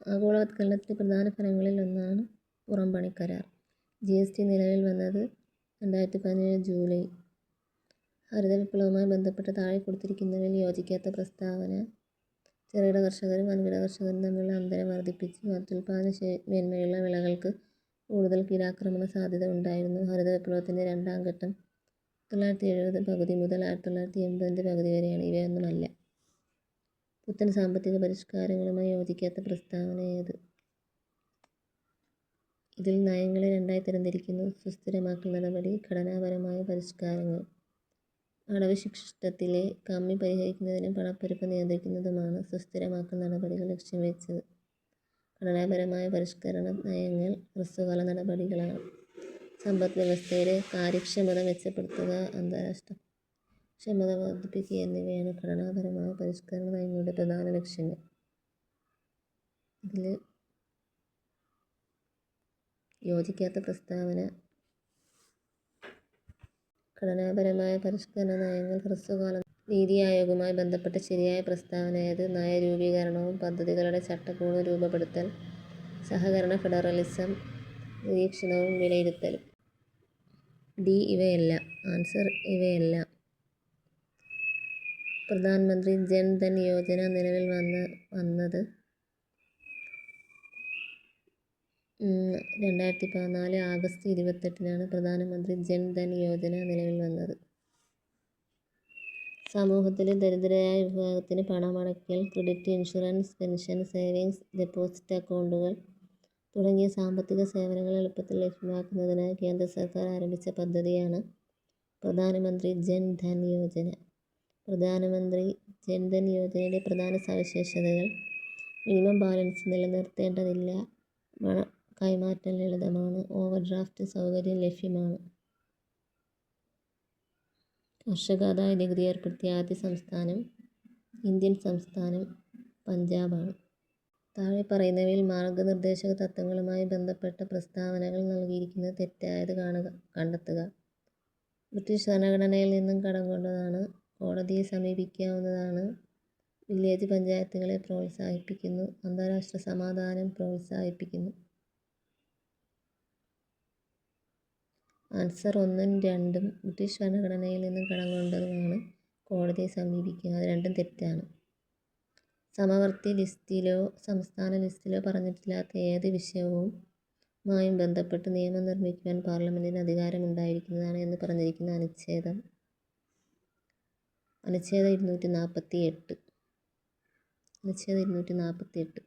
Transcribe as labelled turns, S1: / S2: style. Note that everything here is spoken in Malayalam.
S1: ആഗോളവത്കരണത്തിന്റെ പ്രധാന ഫലങ്ങളിൽ ഒന്നാണ് പുറംപണി കരാർ. GST നിലവിൽ വന്നത് 2017 ജൂലൈ. ഹരിത വിപ്ലവവുമായി ബന്ധപ്പെട്ട് താഴെ കൊടുത്തിരിക്കുന്നവയിൽ യോജിക്കാത്ത പ്രസ്താവന. ചെറുകിട കർഷകരും വൻകിട കർഷകരും തമ്മിലുള്ള അന്തരം വർദ്ധിപ്പിച്ചു. അത്യുൽപാദന മേന്മയുള്ള വിളകൾക്ക് കൂടുതൽ കീടാക്രമണ സാധ്യത ഉണ്ടായിരുന്നു. ഹരിത വിപ്ലവത്തിന്റെ രണ്ടാം ഘട്ടം 1970 പകുതി മുതൽ 1980 പകുതി വരെയാണ്. ഇവയൊന്നുമല്ല. പുത്തൻ സാമ്പത്തിക പരിഷ്കാരങ്ങളുമായി യോജിക്കാത്ത പ്രസ്താവന ഏത്? ഇതിൽ നയങ്ങളെ രണ്ടായി തരംതിരിക്കുന്നു. സുസ്ഥിരമാക്കൽ നടപടി, ഘടനാപരമായ പരിഷ്കാരങ്ങൾ. അടവ് ശിഷ്ടത്തിലെ കമ്മി പരിഹരിക്കുന്നതിനും പണപ്പെരുപ്പം നിയന്ത്രിക്കുന്നതുമാണ് സുസ്ഥിരമാക്കൽ നടപടികൾ ലക്ഷ്യം വെച്ചത്. ഘടനാപരമായ പരിഷ്കരണ നയങ്ങൾ ഹ്രസ്വകാല നടപടികളാണ്. സമ്പദ് വ്യവസ്ഥയുടെ കാര്യക്ഷമത മെച്ചപ്പെടുത്തുക, അന്താരാഷ്ട്ര ക്ഷമത വർദ്ധിപ്പിക്കുക എന്നിവയാണ് ഘടനാപരമായ പരിഷ്കരണ നയങ്ങളുടെ പ്രധാന ലക്ഷ്യങ്ങൾ. ഇതിൽ യോജിക്കാത്ത പ്രസ്താവന. ഘടനാപരമായ പരിഷ്കരണ നയങ്ങൾ ഹ്രസ്വകാല. നീതി ആയോഗുമായി ബന്ധപ്പെട്ട ശരിയായ പ്രസ്താവന ഏത്? നയരൂപീകരണവും പദ്ധതികളുടെ ചട്ടക്കൂട് രൂപപ്പെടുത്തൽ, സഹകരണ ഫെഡറലിസം, നിരീക്ഷണവും വിലയിരുത്തലും. ഡി ഇവയെല്ലാം. ആൻസർ ഇവയെല്ലാം. പ്രധാനമന്ത്രി ജൻ ധൻ യോജന നിലവിൽ വന്നത് 2014 ആഗസ്റ്റ് 28-നാണ് പ്രധാനമന്ത്രി ജൻ ധൻ യോജന നിലവിൽ വന്നത്. സമൂഹത്തിലെ ദരിദ്രരായ വിഭാഗത്തിന് പണമടയ്ക്കൽ, credit, insurance, pension, savings, deposit അക്കൗണ്ടുകൾ തുടങ്ങിയ സാമ്പത്തിക സേവനങ്ങൾ എളുപ്പത്തിൽ ലഭ്യമാക്കുന്നതിനായി കേന്ദ്ര സർക്കാർ ആരംഭിച്ച പദ്ധതിയാണ് പ്രധാനമന്ത്രി ജൻ ധൻ യോജന. പ്രധാനമന്ത്രി ജൻ ധൻ യോജനയുടെ പ്രധാന സവിശേഷതകൾ. മിനിമം ബാലൻസ് നിലനിർത്തേണ്ടതില്ല. കൈമാറ്റം ലളിതമാണ്. ഓവർ ഡ്രാഫ്റ്റ് സൗകര്യം ലഭ്യമാണ്. കർഷകാദായ നികുതി ഏർപ്പെടുത്തിയ ആദ്യ സംസ്ഥാനം ഇന്ത്യൻ സംസ്ഥാനം പഞ്ചാബാണ്. താഴെ പറയുന്നവയിൽ മാർഗനിർദ്ദേശക തത്വങ്ങളുമായി ബന്ധപ്പെട്ട പ്രസ്താവനകൾ നൽകിയിരിക്കുന്നത് തെറ്റായത് കണ്ടെത്തുക. ബ്രിട്ടീഷ് ഭരണഘടനയിൽ നിന്നും കടം കൊണ്ടതാണ്. കോടതിയെ സമീപിക്കാവുന്നതാണ്. വില്ലേജ് പഞ്ചായത്തുകളെ പ്രോത്സാഹിപ്പിക്കുന്നു. അന്താരാഷ്ട്ര സമാധാനം പ്രോത്സാഹിപ്പിക്കുന്നു. ആൻസർ 1ഉം 2ഉം. ബ്രിട്ടീഷ് ഭരണഘടനയിൽ നിന്നും കടം കൊണ്ടതുമാണ്. കോടതിയെ സമീപിക്കുക. അത് രണ്ടും തെറ്റാണ്. സമവർത്തി ലിസ്റ്റിലോ സംസ്ഥാന ലിസ്റ്റിലോ പറഞ്ഞിട്ടില്ലാത്ത ഏത് വിഷയവുമായും ബന്ധപ്പെട്ട് നിയമം നിർമ്മിക്കുവാൻ പാർലമെന്റിന് അധികാരമുണ്ടായിരിക്കുന്നതാണ് എന്ന് പറഞ്ഞിരിക്കുന്ന അനുച്ഛേദം. അനുച്ഛേദം 248. അനുച്ഛേദം 248.